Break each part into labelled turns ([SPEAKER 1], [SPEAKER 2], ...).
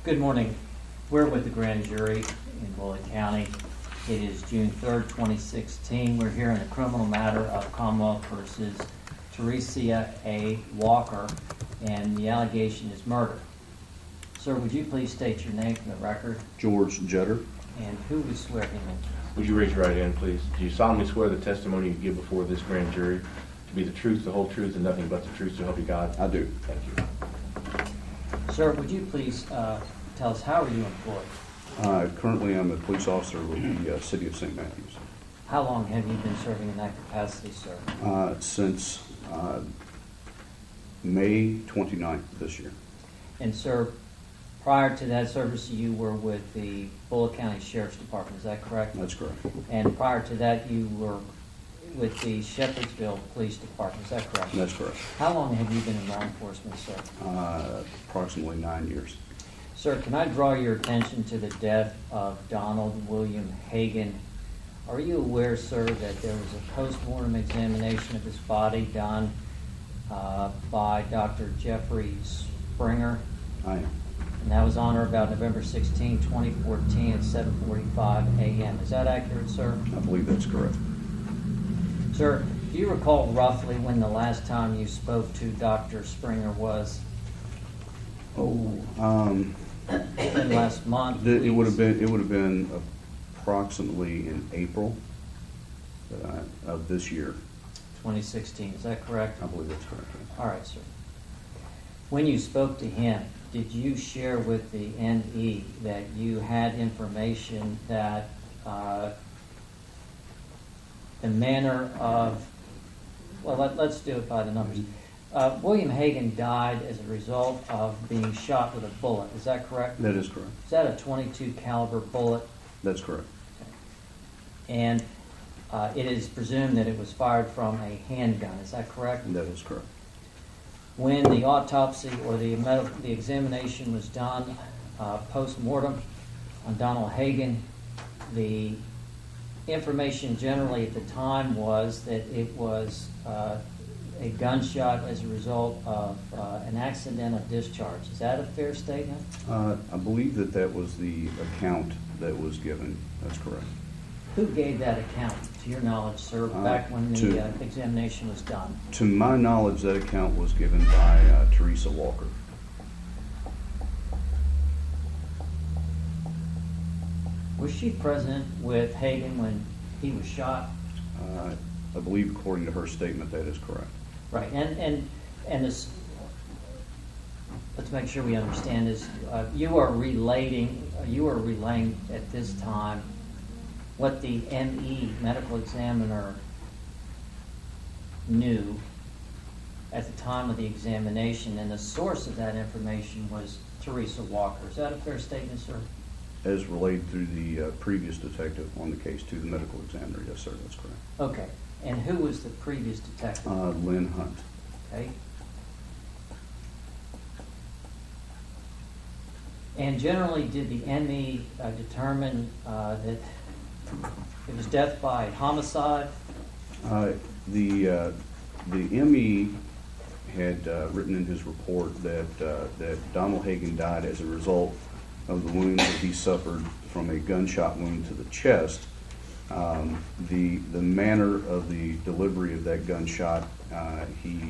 [SPEAKER 1] Good morning. We're with the grand jury in Bullitt County. It is June 3rd, 2016. We're here in a criminal matter of Commonwealth versus Terri A. Walker, and the allegation is murder. Sir, would you please state your name for the record?
[SPEAKER 2] Gorge Jetter.
[SPEAKER 1] And who would swear him in?
[SPEAKER 3] Would you raise your right hand, please? Do you solemnly swear the testimony you give before this grand jury to be the truth, the whole truth, and nothing but the truth, so help you God?
[SPEAKER 2] I do.
[SPEAKER 3] Thank you.
[SPEAKER 1] Sir, would you please tell us, how are you employed?
[SPEAKER 2] Currently, I'm a police officer with the City of St. Matthews.
[SPEAKER 1] How long have you been serving in that capacity, sir?
[SPEAKER 2] Since May 29th this year.
[SPEAKER 1] And sir, prior to that service, you were with the Bullitt County Sheriff's Department, is that correct?
[SPEAKER 2] That's correct.
[SPEAKER 1] And prior to that, you were with the Shepherdsville Police Department, is that correct?
[SPEAKER 2] That's correct.
[SPEAKER 1] How long have you been in law enforcement, sir?
[SPEAKER 2] Approximately 9 years.
[SPEAKER 1] Sir, can I draw your attention to the death of Donald William Hagan? Are you aware, sir, that there was a post-mortem examination of his body done by Dr. Jeffrey Springer?
[SPEAKER 2] I am.
[SPEAKER 1] And that was on or about November 16, 2014 at 7:45 a.m. Is that accurate, sir?
[SPEAKER 2] I believe that's correct.
[SPEAKER 1] Sir, do you recall roughly when the last time you spoke to Dr. Springer was? In last month?
[SPEAKER 2] It would have been approximately in April of this year.
[SPEAKER 1] 2016, is that correct?
[SPEAKER 2] I believe that's correct.
[SPEAKER 1] All right, sir. When you spoke to him, did you share with the NE that you had information that the manner of, well, let's do it by the numbers. William Hagan died as a result of being shot with a bullet. Is that correct?
[SPEAKER 2] That is correct.
[SPEAKER 1] Is that a .22 caliber bullet?
[SPEAKER 2] That's correct.
[SPEAKER 1] And it is presumed that it was fired from a handgun. Is that correct?
[SPEAKER 2] That is correct.
[SPEAKER 1] When the autopsy or the examination was done post-mortem on Donald Hagan, the information generally at the time was that it was a gunshot as a result of an accidental discharge. Is that a fair statement?
[SPEAKER 2] I believe that was the account that was given. That's correct.
[SPEAKER 1] Who gave that account, to your knowledge, sir, back when the examination was done?
[SPEAKER 2] To my knowledge, that account was given by Terri Walker.
[SPEAKER 1] Was she present with Hagan when he was shot?
[SPEAKER 2] I believe, according to her statement, that is correct.
[SPEAKER 1] Right, and this, let's make sure we understand this. You are relaying at this time what the ME, medical examiner, knew at the time of the examination, and the source of that information was Terri Walker. Is that a fair statement, sir?
[SPEAKER 2] As relayed through the previous detective on the case to the medical examiner, yes, sir, that's correct.
[SPEAKER 1] Okay, and who was the previous detective?
[SPEAKER 2] Lynn Hunt.
[SPEAKER 1] Okay. And generally, did the ME determine that it was death by homicide?
[SPEAKER 2] The ME had written in his report that Donald Hagan died as a result of the wounds that he suffered from a gunshot wound to the chest. The manner of the delivery of that gunshot he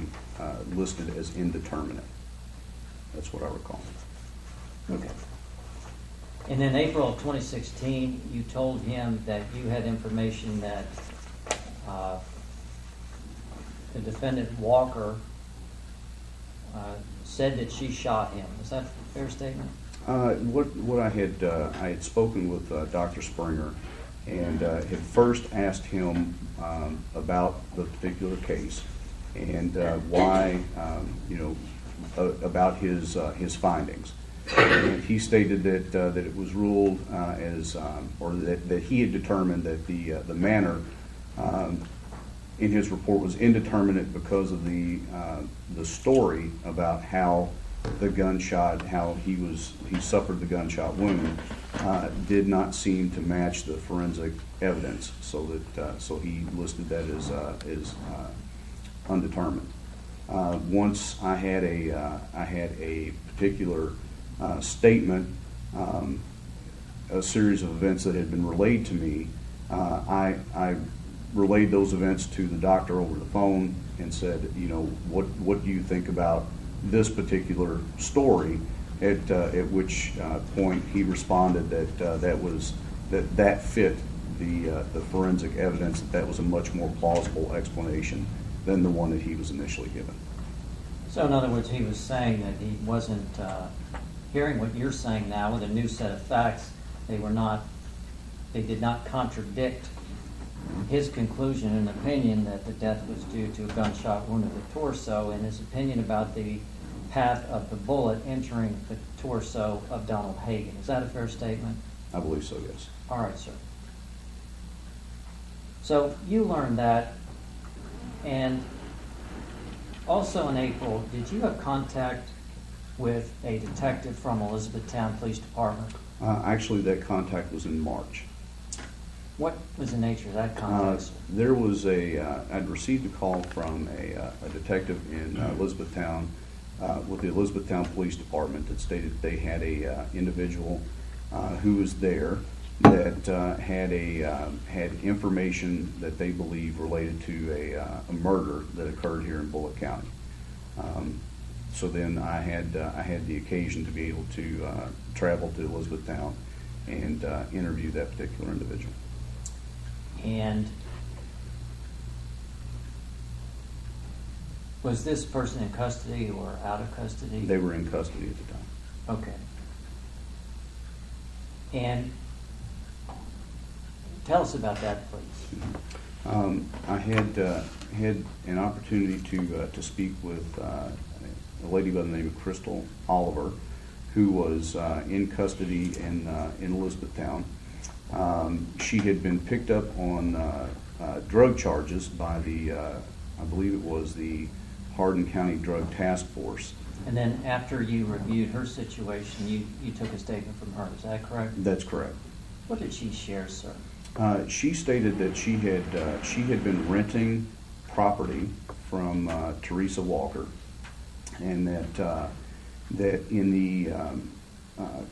[SPEAKER 2] listed as indeterminate. That's what I recall.
[SPEAKER 1] Okay. And in April of 2016, you told him that you had information that the defendant Walker said that she shot him. Is that a fair statement?
[SPEAKER 2] What I had spoken with Dr. Springer, and had first asked him about the particular case and why, about his findings. And he stated that it was ruled or that he had determined that the manner in his report was indeterminate because of the story about how the gunshot, how he suffered the gunshot wound, did not seem to match the forensic evidence, so he listed that as undetermined. Once I had a particular statement, a series of events that had been relayed to me. I relayed those events to the doctor over the phone and said, what do you think about this particular story? At which point he responded that fit the forensic evidence, that was a much more plausible explanation than the one that he was initially given.
[SPEAKER 1] So in other words, he was saying that he wasn't hearing what you're saying now with a new set of facts. They did not contradict his conclusion and opinion that the death was due to a gunshot wound to the torso, and his opinion about the path of the bullet entering the torso of Donald Hagen. Is that a fair statement?
[SPEAKER 2] I believe so, yes.
[SPEAKER 1] All right, sir. So you learned that, and also in April, did you have contact with a detective from Elizabethtown Police Department?
[SPEAKER 2] Actually, that contact was in March.
[SPEAKER 1] What was the nature of that contact, sir?
[SPEAKER 2] There was I'd received a call from a detective in Elizabethtown with the Elizabethtown Police Department that stated they had a individual who was there that had information that they believe related to a murder that occurred here in Bullitt County. So then I had the occasion to be able to travel to Elizabethtown and interview that particular individual.
[SPEAKER 1] And was this person in custody or out of custody?
[SPEAKER 2] They were in custody at the time.
[SPEAKER 1] Okay. And tell us about that, please.
[SPEAKER 2] I had an opportunity to speak with a lady by the name of Crystal Oliver, who was in custody in Elizabethtown. She had been picked up on drug charges by I believe it was the Hardin County Drug Task Force.
[SPEAKER 1] And then after you reviewed her situation, you took a statement from her. Is that correct?
[SPEAKER 2] That's correct.
[SPEAKER 1] What did she share, sir?
[SPEAKER 2] She stated that she had been renting property from Teresa Walker, and that in the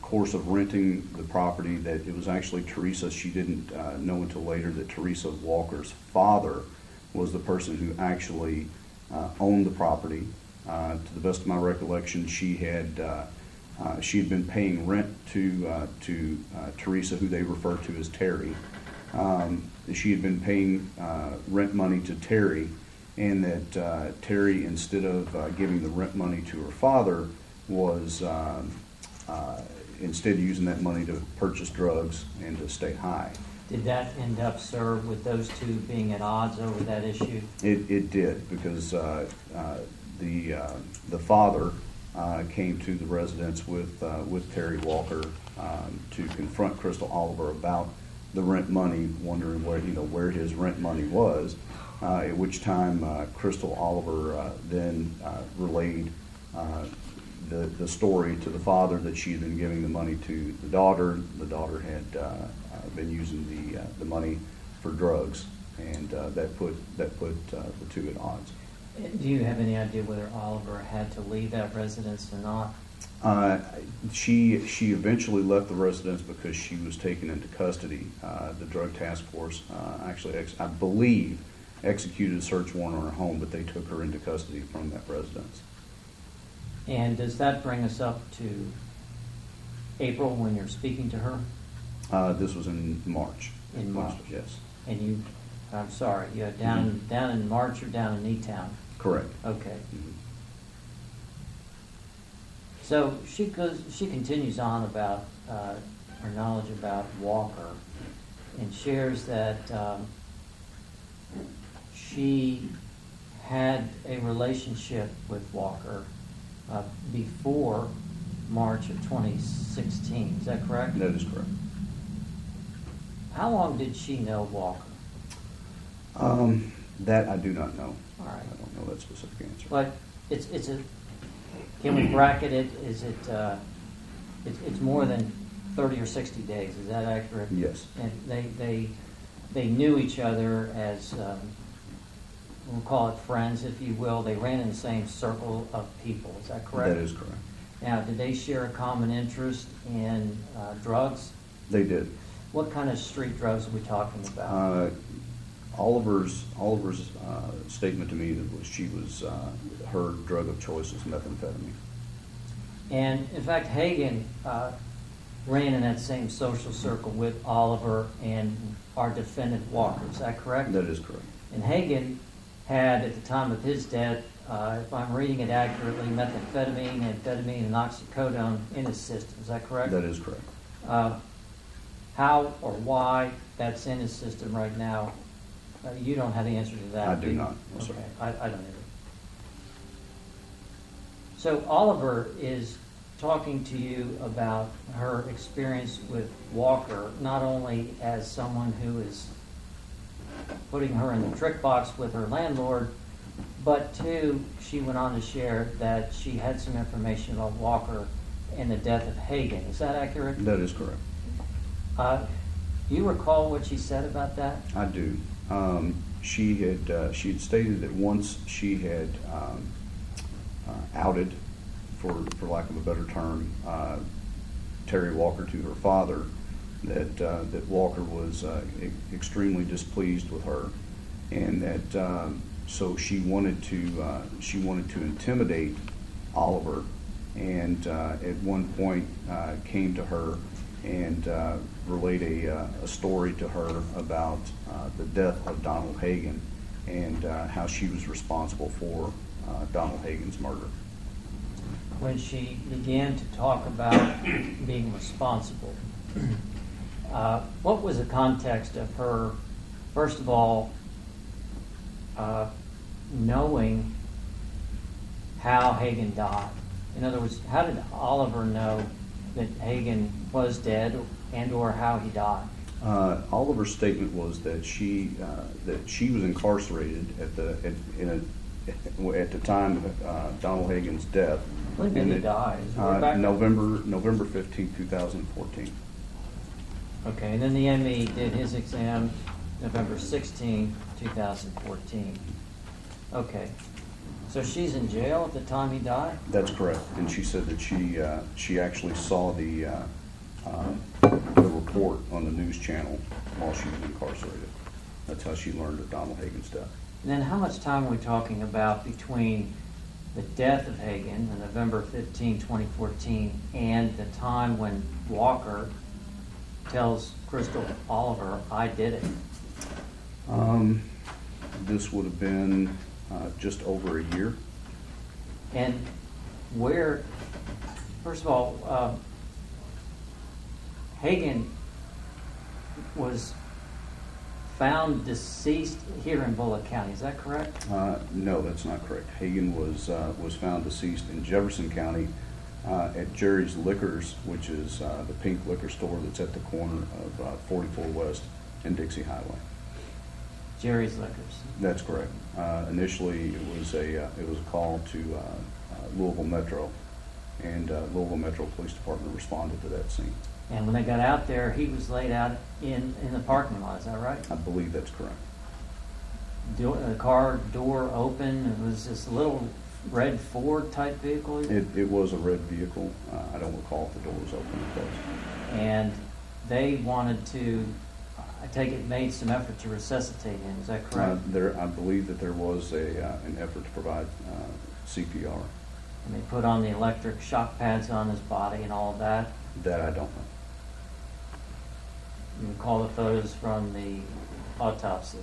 [SPEAKER 2] course of renting the property, that it was actually Teresa. She didn't know until later that Teresa Walker's father was the person who actually owned the property. To the best of my recollection, she had been paying rent to Teresa, who they refer to as Terri. She had been paying rent money to Terri, and that Terri, instead of giving the rent money to her father, was instead using that money to purchase drugs and to stay high.
[SPEAKER 1] Did that end up, sir, with those two being at odds over that issue?
[SPEAKER 2] It did, because the father came to the residence with Terri Walker to confront Crystal Oliver about the rent money, wondering where his rent money was. At which time Crystal Oliver then relayed the story to the father that she had been giving the money to the daughter. The daughter had been using the money for drugs, and that put the two at odds.
[SPEAKER 1] Do you have any idea whether Oliver had to leave that residence or not?
[SPEAKER 2] She eventually left the residence because she was taken into custody. The Drug Task Force actually, I believe, executed a search warrant on her home, but they took her into custody from that residence.
[SPEAKER 1] And does that bring us up to April when you're speaking to her?
[SPEAKER 2] This was in March.
[SPEAKER 1] In March.
[SPEAKER 2] Yes.
[SPEAKER 1] And I'm sorry, down in March or down in E-Town?
[SPEAKER 2] Correct.
[SPEAKER 1] Okay.
[SPEAKER 2] Mm-hmm.
[SPEAKER 1] So she continues on about her knowledge about Walker, and shares that she had a relationship with Walker before March of 2016. Is that correct?
[SPEAKER 2] That is correct.
[SPEAKER 1] How long did she know Walker?
[SPEAKER 2] That I do not know.
[SPEAKER 1] All right.
[SPEAKER 2] I don't know that specific answer.
[SPEAKER 1] But can we bracket it? Is it, it's more than 30 or 60 days, is that accurate?
[SPEAKER 2] Yes.
[SPEAKER 1] And they knew each other as, we'll call it friends, if you will. They ran in the same circle of people, is that correct?
[SPEAKER 2] That is correct.
[SPEAKER 1] Now, did they share a common interest in drugs?
[SPEAKER 2] They did.
[SPEAKER 1] What kind of street drugs are we talking about?
[SPEAKER 2] Oliver's statement to me that her drug of choice was methamphetamine.
[SPEAKER 1] And in fact, Hagen ran in that same social circle with Oliver and our defendant Walker. Is that correct?
[SPEAKER 2] That is correct.
[SPEAKER 1] And Hagen had, at the time of his death, if I'm reading it accurately, methamphetamine, amphetamine, and oxycodone in his system. Is that correct?
[SPEAKER 2] That is correct.
[SPEAKER 1] How or why that's in his system right now, you don't have the answer to that.
[SPEAKER 2] I do not. No, sir.
[SPEAKER 1] Okay, I don't either. So Oliver is talking to you about her experience with Walker, not only as someone who is putting her in the trick box with her landlord, but two, she went on to share that she had some information about Walker and the death of Hagen. Is that accurate?
[SPEAKER 2] That is correct.
[SPEAKER 1] You recall what she said about that?
[SPEAKER 2] I do. She had stated that once she had outed, for lack of a better term, Terri Walker to her father, that Walker was extremely displeased with her, and that so she wanted to intimidate Oliver, and at one point came to her and relate a story to her about the death of Donald Hagen and how she was responsible for Donald Hagen's murder.
[SPEAKER 1] When she began to talk about being responsible, what was the context of her, first of all, knowing how Hagen died? In other words, how did Oliver know that Hagen was dead and or how he died?
[SPEAKER 2] Oliver's statement was that she was incarcerated at the time of Donald Hagen's death.
[SPEAKER 1] When did he die? Is it way back?
[SPEAKER 2] November 15, 2014.
[SPEAKER 1] Okay, and then the ME did his exam November 16, 2014. Okay, so she's in jail at the time he died?
[SPEAKER 2] That's correct. And she said that she actually saw the report on the news channel while she was incarcerated. That's how she learned of Donald Hagen's death.
[SPEAKER 1] And then how much time are we talking about between the death of Hagen on November 15, 2014, and the time when Walker tells Crystal Oliver, I did it?
[SPEAKER 2] This would have been just over a year.
[SPEAKER 1] And where, first of all, Hagen was found deceased here in Bullock County. Is that correct?
[SPEAKER 2] No, that's not correct. Hagen was found deceased in Jefferson County at Jerry's Liquors, which is the pink liquor store that's at the corner of 44 West and Dixie Highway.
[SPEAKER 1] Jerry's Liquors.
[SPEAKER 2] That's correct. Initially, it was a call to Louisville Metro, and Louisville Metro Police Department responded to that scene.
[SPEAKER 1] And when they got out there, he was laid out in the parking lot. Is that right?
[SPEAKER 2] I believe that's correct.
[SPEAKER 1] The car door open. It was this little red Ford type vehicle.
[SPEAKER 2] It was a red vehicle. I don't recall if the door was open or closed.
[SPEAKER 1] And they wanted to, I take it, made some effort to resuscitate him. Is that correct?
[SPEAKER 2] I believe that there was an effort to provide CPR.
[SPEAKER 1] And they put on the electric shock pads on his body and all of that.
[SPEAKER 2] That I don't know.
[SPEAKER 1] You recall the photos from the autopsy?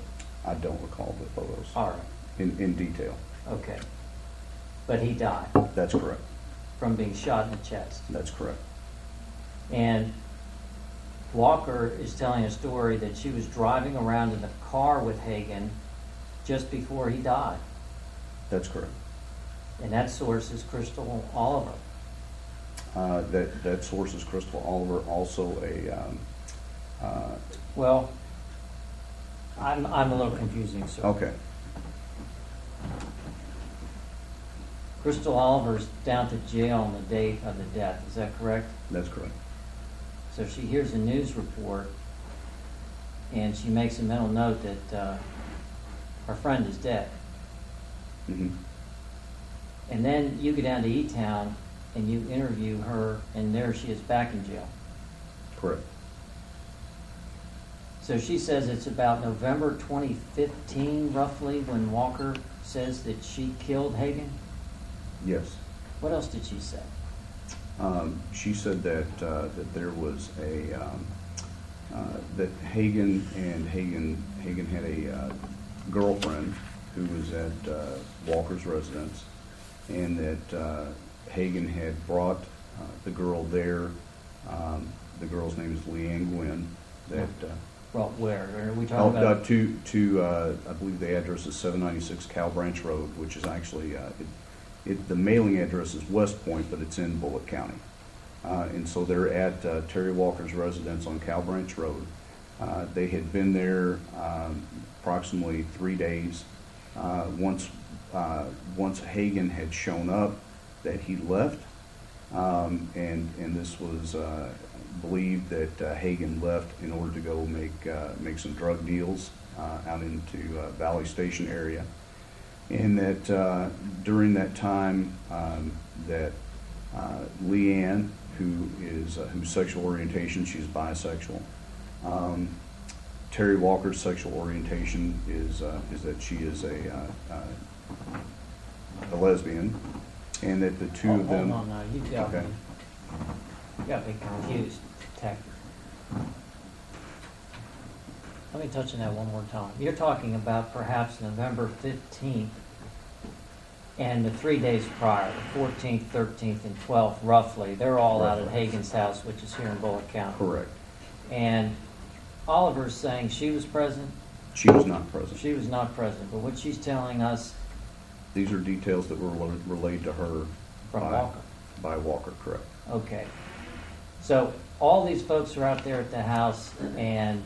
[SPEAKER 2] I don't recall the photos
[SPEAKER 1] All right.
[SPEAKER 2] in detail.
[SPEAKER 1] Okay. But he died
[SPEAKER 2] That's correct.
[SPEAKER 1] from being shot in the chest.
[SPEAKER 2] That's correct.
[SPEAKER 1] And Walker is telling a story that she was driving around in the car with Hagen just before he died.
[SPEAKER 2] That's correct.
[SPEAKER 1] And that source is Crystal Oliver.
[SPEAKER 2] That source is Crystal Oliver, also
[SPEAKER 1] Well, I'm a little confusing, sir.
[SPEAKER 2] okay.
[SPEAKER 1] Crystal Oliver's down to jail on the date of the death. Is that correct?
[SPEAKER 2] That's correct.
[SPEAKER 1] So she hears a news report, and she makes a mental note that her friend is dead.
[SPEAKER 2] Mm-hmm.
[SPEAKER 1] And then you go down to E-Town, and you interview her, and there she is back in jail.
[SPEAKER 2] Correct.
[SPEAKER 1] So she says it's about November 2015, roughly, when Walker says that she killed Hagan.
[SPEAKER 2] Yes.
[SPEAKER 1] What else did she say?
[SPEAKER 2] She said that there was that Hagan had a girlfriend who was at Walker's residence, and that Hagan had brought the girl there. The girl's name is Leanne Gwynn. That
[SPEAKER 1] Well, where? Are we talking about?
[SPEAKER 2] to I believe the address is 796 Cow Branch Road, which is actually the mailing address is West Point, but it's in Bullitt County. And so they're at Terri Walker's residence on Cow Branch Road. They had been there approximately 3 days. Once Hagan had shown up, that he left, and this was believed that Hagan left in order to go make some drug deals out into Valley Station area, and that during that time that Leanne, whose sexual orientation, she's bisexual. Terri Walker's sexual orientation is that she is a lesbian, and that the two of them.
[SPEAKER 1] Hold on now, you got
[SPEAKER 2] Okay.
[SPEAKER 1] me. You got me confused, detective. Let me touch on that one more time. You're talking about perhaps November 15th and the 3 days prior, the 14th, 13th, and 12th, roughly. They're all out at
[SPEAKER 2] Roughly.
[SPEAKER 1] Hagan's house, which is here in Bullitt County.
[SPEAKER 2] Correct.
[SPEAKER 1] And Oliver's saying she was present.
[SPEAKER 2] She was not present.
[SPEAKER 1] She was not present, but what she's telling us
[SPEAKER 2] These are details that were relayed to her
[SPEAKER 1] from
[SPEAKER 2] by
[SPEAKER 1] Walker.
[SPEAKER 2] By Walker, correct.
[SPEAKER 1] Okay. So all these folks are out there at the house and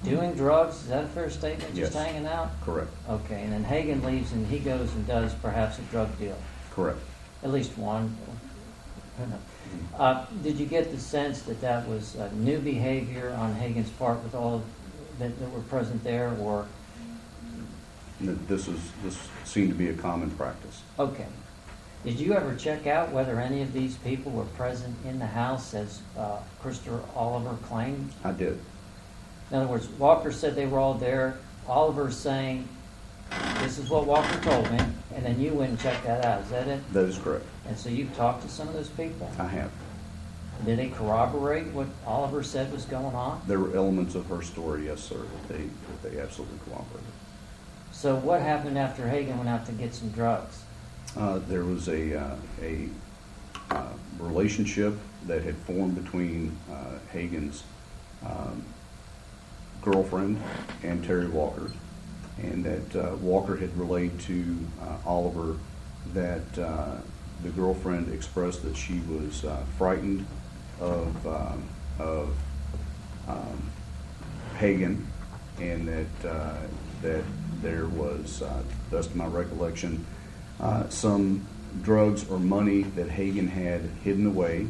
[SPEAKER 1] doing drugs. Is that a fair statement? Just
[SPEAKER 2] Yes.
[SPEAKER 1] hanging out?
[SPEAKER 2] Correct.
[SPEAKER 1] Okay. And then Hagan leaves and he goes and does perhaps a drug deal.
[SPEAKER 2] Correct.
[SPEAKER 1] At least one. Who knows? Did you get the sense that that was new behavior on Hagan's part with all that were present there, or?
[SPEAKER 2] This seemed to be a common practice.
[SPEAKER 1] Okay. Did you ever check out whether any of these people were present in the house as Christopher Oliver claimed?
[SPEAKER 2] I did.
[SPEAKER 1] In other words, Walker said they were all there. Oliver's saying, this is what Walker told me, and then you went and checked that out. Is that it?
[SPEAKER 2] That is correct.
[SPEAKER 1] And so you've talked to some of those people.
[SPEAKER 2] I have.
[SPEAKER 1] Did they corroborate what Oliver said was going on?
[SPEAKER 2] There were elements of her story, yes, sir, that they absolutely cooperated.
[SPEAKER 1] So what happened after Hagan went out to get some drugs?
[SPEAKER 2] There was a relationship that had formed between Hagan's girlfriend and Terri Walker, and that Walker had relayed to Oliver that the girlfriend expressed that she was frightened of Hagan, and that there was, best of my recollection, some drugs or money that Hagan had hidden away,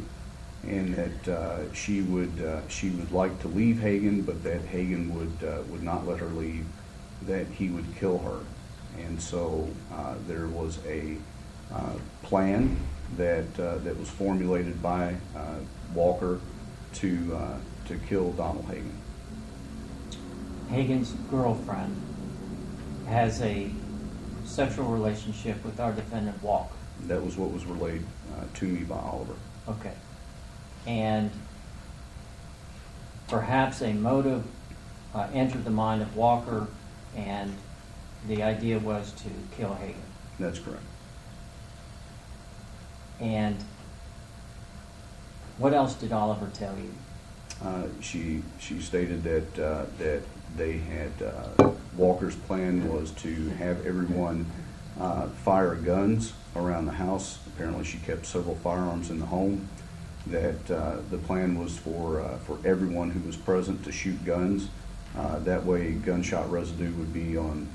[SPEAKER 2] and that she would like to leave Hagan, but that Hagan would not let her leave, that he would kill her. And so there was a plan that was formulated by Walker to kill Donald Hagan.
[SPEAKER 1] Hagan's girlfriend has a sexual relationship with our defendant Walker.
[SPEAKER 2] That was what was relayed to me by Oliver.
[SPEAKER 1] Okay. And perhaps a motive entered the mind of Walker, and the idea was to kill Hagan.
[SPEAKER 2] That's correct.
[SPEAKER 1] And what else did Oliver tell you?
[SPEAKER 2] She stated that they had Walker's plan was to have everyone fire guns around the house. Apparently, she kept several firearms in the home. That the plan was for everyone who was present to shoot guns. That way, gunshot residue would be on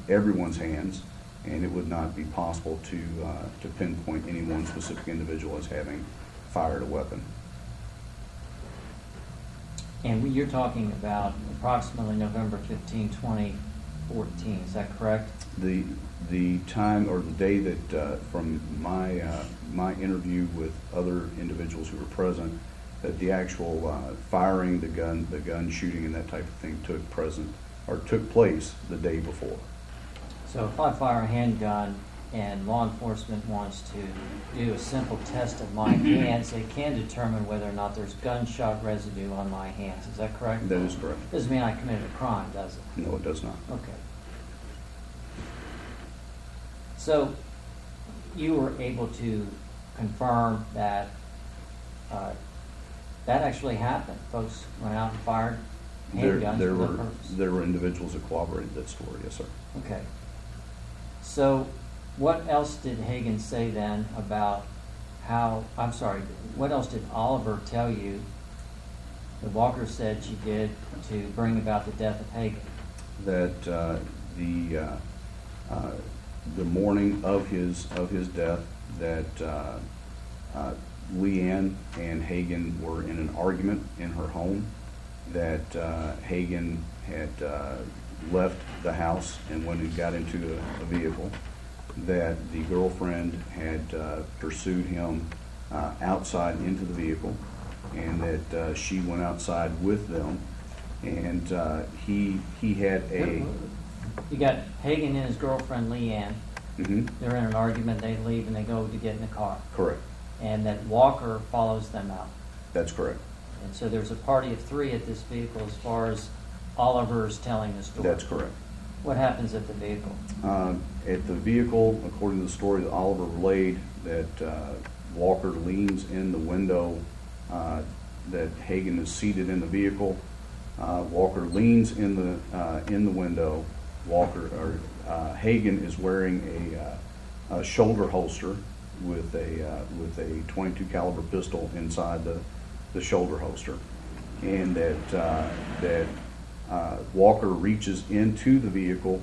[SPEAKER 2] everyone's hands, and it would not be possible to pinpoint any one specific individual as having fired a weapon.
[SPEAKER 1] And you're talking about approximately November 15, 14. Is that correct?
[SPEAKER 2] The time or the day that, from my interview with other individuals who were present, that the actual firing, the gun shooting and that type of thing took place the day before.
[SPEAKER 1] So if I fire a handgun and law enforcement wants to do a simple test of my hands, they can determine whether or not there's gunshot residue on my hands. Is that correct?
[SPEAKER 2] That is correct.
[SPEAKER 1] Doesn't mean I committed a crime, does it?
[SPEAKER 2] No, it does not.
[SPEAKER 1] Okay. So you were able to confirm that that actually happened. Folks went out and fired handguns
[SPEAKER 2] There
[SPEAKER 1] for that
[SPEAKER 2] were
[SPEAKER 1] purpose.
[SPEAKER 2] there were individuals that corroborated that story. Yes, sir.
[SPEAKER 1] Okay. So what else did Hagen say then about what else did Oliver tell you that Walker said she did to bring about the death of Hagen?
[SPEAKER 2] That the morning of his death, that Leanne and Hagen were in an argument in her home, that Hagen had left the house and when he got into a vehicle, that the girlfriend had pursued him outside into the vehicle, and that she went outside with them, and he had a...
[SPEAKER 1] You got Hagen and his girlfriend Leanne.
[SPEAKER 2] Mhm.
[SPEAKER 1] They're in an argument. They leave and they go to get in the car.
[SPEAKER 2] Correct.
[SPEAKER 1] And that Walker follows them out.
[SPEAKER 2] That's correct.
[SPEAKER 1] And so there's a party of 3 at this vehicle as far as Oliver's telling the story.
[SPEAKER 2] That's correct.
[SPEAKER 1] What happens at the vehicle?
[SPEAKER 2] At the vehicle, according to the story that Oliver relayed, that Walker leans in the window, that Hagen is seated in the vehicle. Walker leans in the window. Hagen is wearing a shoulder holster with a .22 caliber pistol inside the shoulder holster, and that Walker reaches into the vehicle,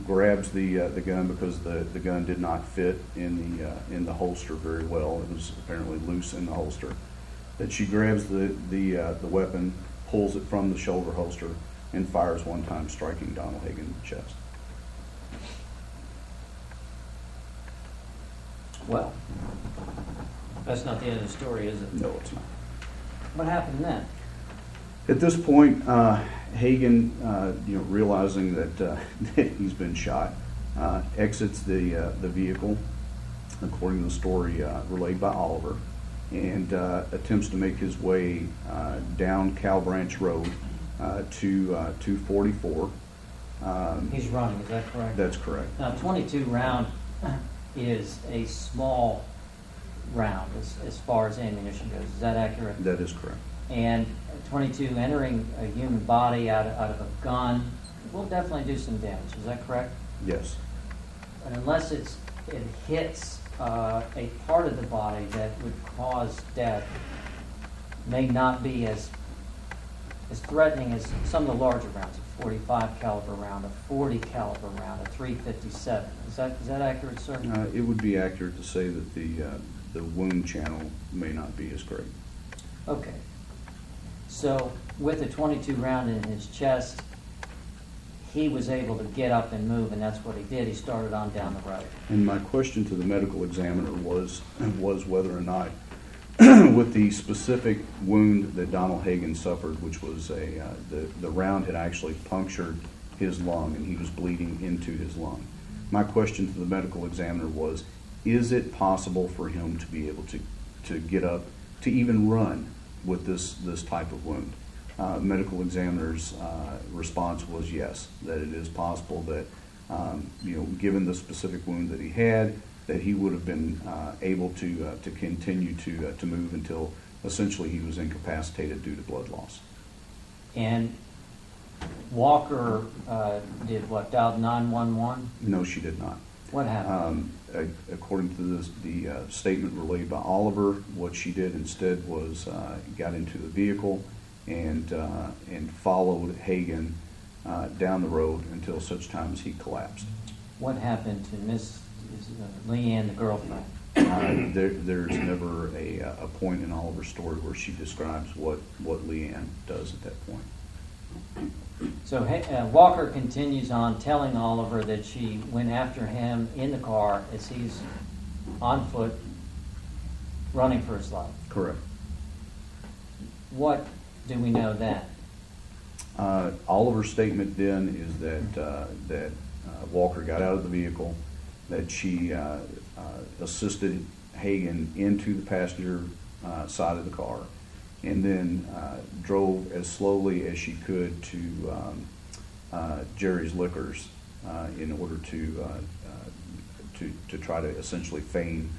[SPEAKER 2] grabs the gun because the gun did not fit in the holster very well. It was apparently loose in the holster. That she grabs the weapon, pulls it from the shoulder holster, and fires one time, striking Donald Hagen in the chest.
[SPEAKER 1] Well, that's not the end of the story, is it?
[SPEAKER 2] No, it's not.
[SPEAKER 1] What happened then?
[SPEAKER 2] At this point, Hagen, realizing that that he's been shot, exits the vehicle, according to the story relayed by Oliver, and attempts to make his way down Cow Branch Road to 244.
[SPEAKER 1] He's running, is that correct?
[SPEAKER 2] That's correct.
[SPEAKER 1] Now, 22 round is a small round as far as ammunition goes. Is that accurate?
[SPEAKER 2] That is correct.
[SPEAKER 1] And 22 entering a human body out of a gun will definitely do some damage. Is that correct?
[SPEAKER 2] Yes.
[SPEAKER 1] And unless it hits a part of the body that would cause death, may not be as threatening as some of the larger rounds, a 45 caliber round, a 40 caliber round, a 357. Is that accurate, sir?
[SPEAKER 2] It would be accurate to say that the wound channel may not be as great.
[SPEAKER 1] Okay. So with a 22 round in his chest, he was able to get up and move, and that's what he did. He started on down the road. And
[SPEAKER 2] my question to the medical examiner was whether or not, with the specific wound that Donald Hagen suffered, which was the round had actually punctured his lung and he was bleeding into his lung. My question to the medical examiner was, is it possible for him to be able to get up, to even run with this type of wound? Medical examiner's response was yes, that it is possible that, given the specific wound that he had, that he would have been able to continue to move until essentially he was incapacitated due to blood loss.
[SPEAKER 1] And Walker did what, dialed 911?
[SPEAKER 2] No, she did not.
[SPEAKER 1] What happened?
[SPEAKER 2] According to the statement relayed by Oliver, what she did instead was got into the vehicle and followed Hagen down the road until such time as he collapsed.
[SPEAKER 1] What happened to Miss Leanne, the girlfriend?
[SPEAKER 2] There's never a point in Oliver's story where she describes what Leanne does at that point.
[SPEAKER 1] So Walker continues on telling Oliver that she went after him in the car as he's on foot running for his life.
[SPEAKER 2] Correct.
[SPEAKER 1] What do we know then?
[SPEAKER 2] Oliver's statement then is that Walker got out of the vehicle, that she assisted Hagan into the passenger side of the car, and then drove as slowly as she could to Jerry's Liquors in order to try to essentially feign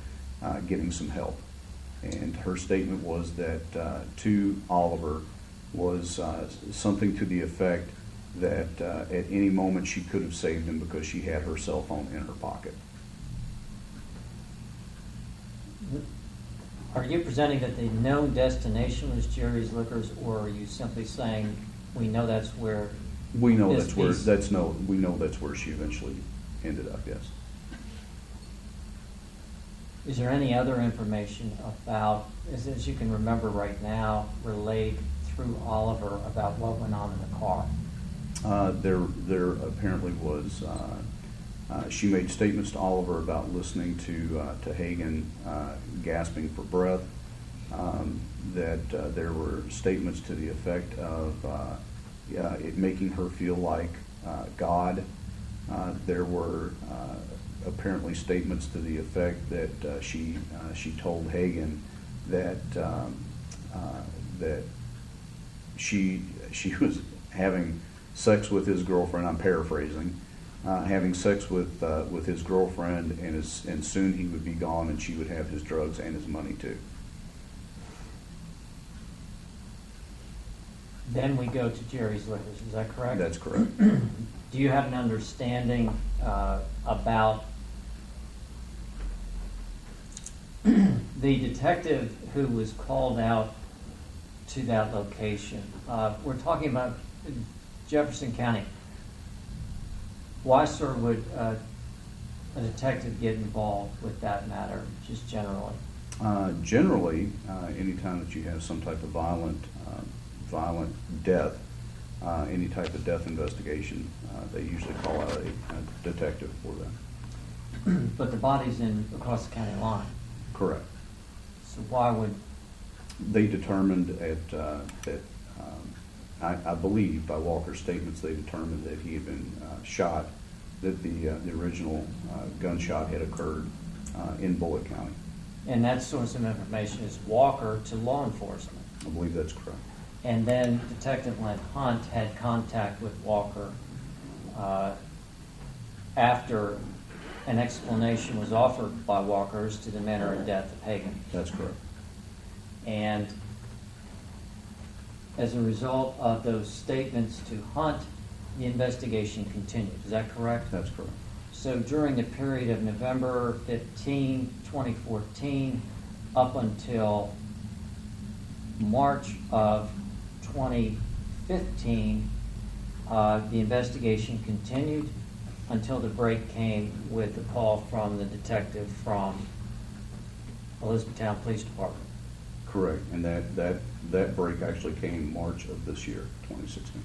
[SPEAKER 2] getting some help. And her statement was that to Oliver was something to the effect that at any moment she could have saved him because she had her cell phone in her pocket.
[SPEAKER 1] Are you presenting that the known destination was Jerry's Liquors, or are you simply saying we know that's where?
[SPEAKER 2] We know
[SPEAKER 1] this
[SPEAKER 2] that's where
[SPEAKER 1] piece-
[SPEAKER 2] we know that's where she eventually ended up. Yes.
[SPEAKER 1] Is there any other information about, as you can remember right now, relayed through Oliver about what went on in the car?
[SPEAKER 2] There apparently was. She made statements to Oliver about listening to Hagan gasping for breath. That there were statements to the effect of it making her feel like God. There were apparently statements to the effect that she told Hagan that that she was having sex with his girlfriend. I'm paraphrasing. Having sex with his girlfriend, and soon he would be gone, and she would have his drugs and his money too.
[SPEAKER 1] Then we go to Jerry's Liquors, is that correct?
[SPEAKER 2] That's correct.
[SPEAKER 1] Do you have an understanding about the detective who was called out to that location? We're talking about Jefferson County. Why, sir, would a detective get involved with that matter, just generally?
[SPEAKER 2] Generally, anytime that you have some type of violent death, any type of death investigation, they usually call out a detective for that.
[SPEAKER 1] But the body's across the county line.
[SPEAKER 2] Correct.
[SPEAKER 1] So why would...
[SPEAKER 2] They determined I believe by Walker's statements, they determined that he had been shot, that the original gunshot had occurred in Bullitt County.
[SPEAKER 1] And that source of information is Walker to law enforcement.
[SPEAKER 2] I believe that's correct.
[SPEAKER 1] And then Detective Len Hunt had contact with Walker after an explanation was offered by Walker as to the manner of death of Hagan.
[SPEAKER 2] That's correct.
[SPEAKER 1] And as a result of those statements to Hunt, the investigation continued. Is that correct?
[SPEAKER 2] That's correct.
[SPEAKER 1] So during the period of November 15, 2014, up until March of 2015, the investigation continued until the break came with a call from the detective from Elizabethtown Police Department.
[SPEAKER 2] Correct. And that break actually came March of this year, 2016.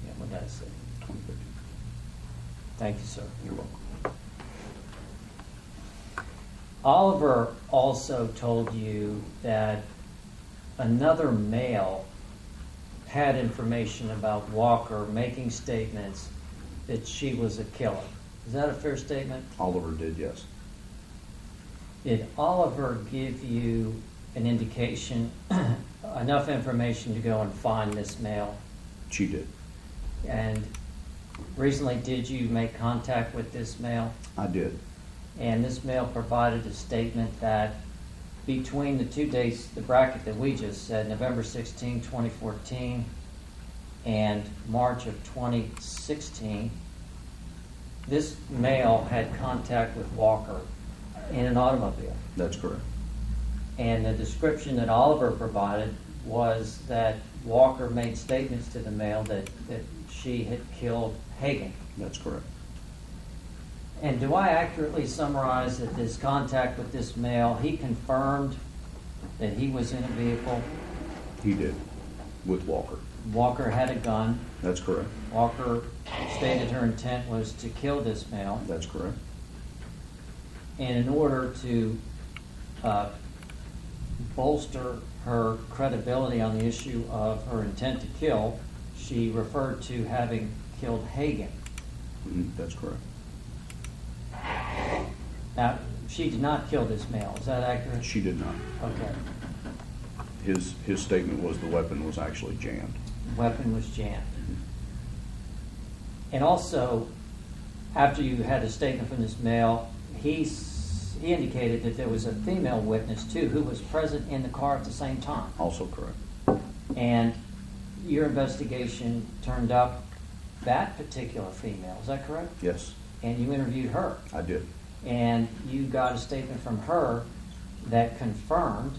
[SPEAKER 1] Yeah, what did I say?
[SPEAKER 2] 2015.
[SPEAKER 1] Thank you, sir.
[SPEAKER 2] You're welcome.
[SPEAKER 1] Oliver also told you that another male had information about Walker making statements that she was a killer. Is that a fair statement?
[SPEAKER 2] Oliver did, yes.
[SPEAKER 1] Did Oliver give you an indication, enough information to go and find this male?
[SPEAKER 2] She did.
[SPEAKER 1] And recently, did you make contact with this male?
[SPEAKER 2] I did.
[SPEAKER 1] And this male provided a statement that between the 2 dates, the bracket that we just said, November 16, 2014, and March of 2016, this male had contact with Walker in an automobile.
[SPEAKER 2] That's correct.
[SPEAKER 1] And the description that Oliver provided was that Walker made statements to the male that she had killed Hagan.
[SPEAKER 2] That's correct.
[SPEAKER 1] And do I accurately summarize that this contact with this male, he confirmed that he was in a vehicle?
[SPEAKER 2] He did. with Walker.
[SPEAKER 1] Walker had a gun.
[SPEAKER 2] That's correct.
[SPEAKER 1] Walker stated her intent was to kill this male.
[SPEAKER 2] That's correct.
[SPEAKER 1] And in order to bolster her credibility on the issue of her intent to kill, she referred to having killed Hagen.
[SPEAKER 2] That's correct.
[SPEAKER 1] Now, she did not kill this male. Is that accurate?
[SPEAKER 2] She did not.
[SPEAKER 1] Okay.
[SPEAKER 2] His statement was the weapon was actually jammed.
[SPEAKER 1] The weapon was jammed. And also, after you had a statement from this male, he indicated that there was a female witness too who was present in the car at the same time.
[SPEAKER 2] Also correct.
[SPEAKER 1] And your investigation turned up that particular female. Is that correct?
[SPEAKER 2] Yes,
[SPEAKER 1] And you interviewed her.
[SPEAKER 2] I did.
[SPEAKER 1] And you got a statement from her that confirmed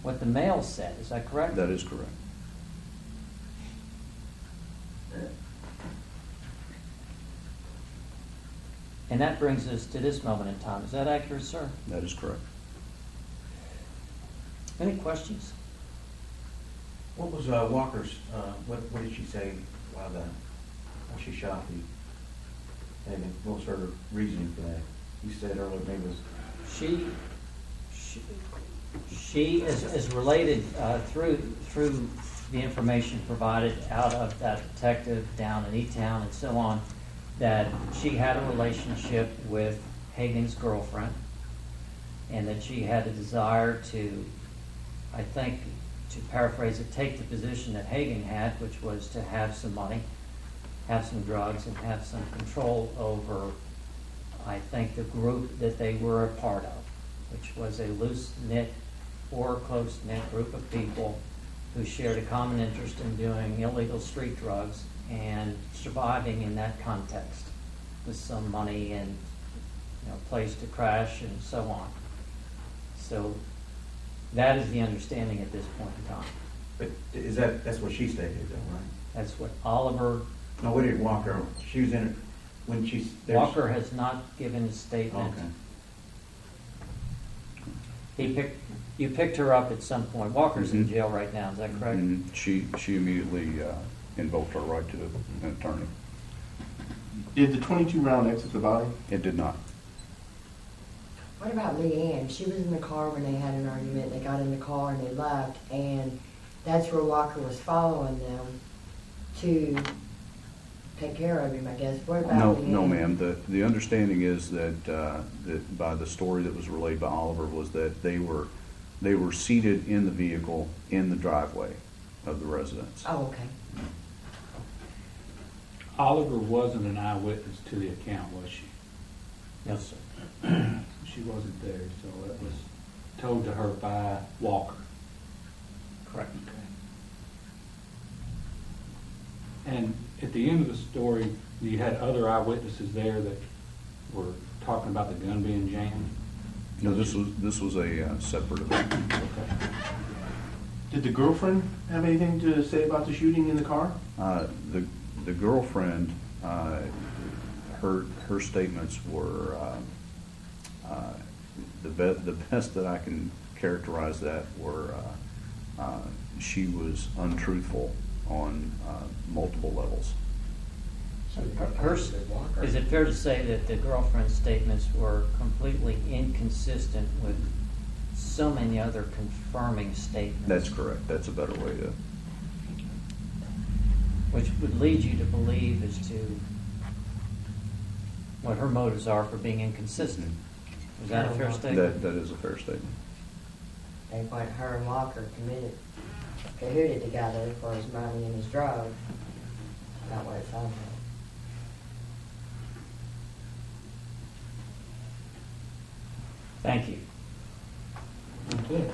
[SPEAKER 1] what the male said. Is that correct?
[SPEAKER 2] That is correct.
[SPEAKER 1] And that brings us to this moment in time. Is that accurate, sir?
[SPEAKER 2] That is correct.
[SPEAKER 1] Any questions?
[SPEAKER 4] What was Walker's, what did she say while she shot the, and what was her reasoning for that? You said earlier maybe it was.
[SPEAKER 1] She is related through the information provided out of that detective down in E-Town and so on, that she had a relationship with Hagen's girlfriend, and that she had a desire to, I think, to paraphrase it, take the position that Hagen had, which was to have some money, have some drugs, and have some control over, I think, the group that they were a part of, which was a loose-knit or close-knit group of people who shared a common interest in doing illegal street drugs and surviving in that context with some money and place to crash and so on. So that is the understanding at this point in time.
[SPEAKER 4] But that's what she stated though, right?
[SPEAKER 1] That's what Oliver,
[SPEAKER 4] No, what did Walker, she was in it when she's.
[SPEAKER 1] Walker has not given a statement.
[SPEAKER 4] Okay.
[SPEAKER 1] You picked her up at some point. Walker's in
[SPEAKER 2] Mhm.
[SPEAKER 1] jail right now, is that correct?
[SPEAKER 2] She immediately invoked her right to an attorney.
[SPEAKER 3] Did the 22 round exit the body?
[SPEAKER 2] It did not.
[SPEAKER 5] What about Leanne? She was in the car when they had an argument. They got in the car and they left, and that's where Walker was following them to take care of him, I guess. What about
[SPEAKER 2] No,
[SPEAKER 5] Leanne?
[SPEAKER 2] no, ma'am. The understanding is that that by the story that was relayed by Oliver was that they were seated in the vehicle in the driveway of the residence.
[SPEAKER 5] Oh, okay.
[SPEAKER 6] Oliver wasn't an eyewitness to the account, was she?
[SPEAKER 1] Yes, sir.
[SPEAKER 6] She wasn't there, so it was told to her by Walker.
[SPEAKER 1] Correct.
[SPEAKER 6] And at the end of the story, you had other eyewitnesses there that were talking about the gun being jammed?
[SPEAKER 2] No, this was a separate event.
[SPEAKER 6] Okay.
[SPEAKER 3] Did the girlfriend have anything to say about the shooting in the car?
[SPEAKER 2] The girlfriend, her statements were the best that I can characterize that were she was untruthful on multiple levels.
[SPEAKER 1] Is it fair to say that the girlfriend's statements were completely inconsistent with so many other confirming statements?
[SPEAKER 2] That's correct. That's a better way to.
[SPEAKER 1] Which would lead you to believe as to what her motives are for being inconsistent. Is that a fair statement?
[SPEAKER 2] That is a fair statement.
[SPEAKER 5] They want her and Walker cahooted together for his money and his drugs. Not what it sounds like.
[SPEAKER 1] Thank you.
[SPEAKER 5] Thank you.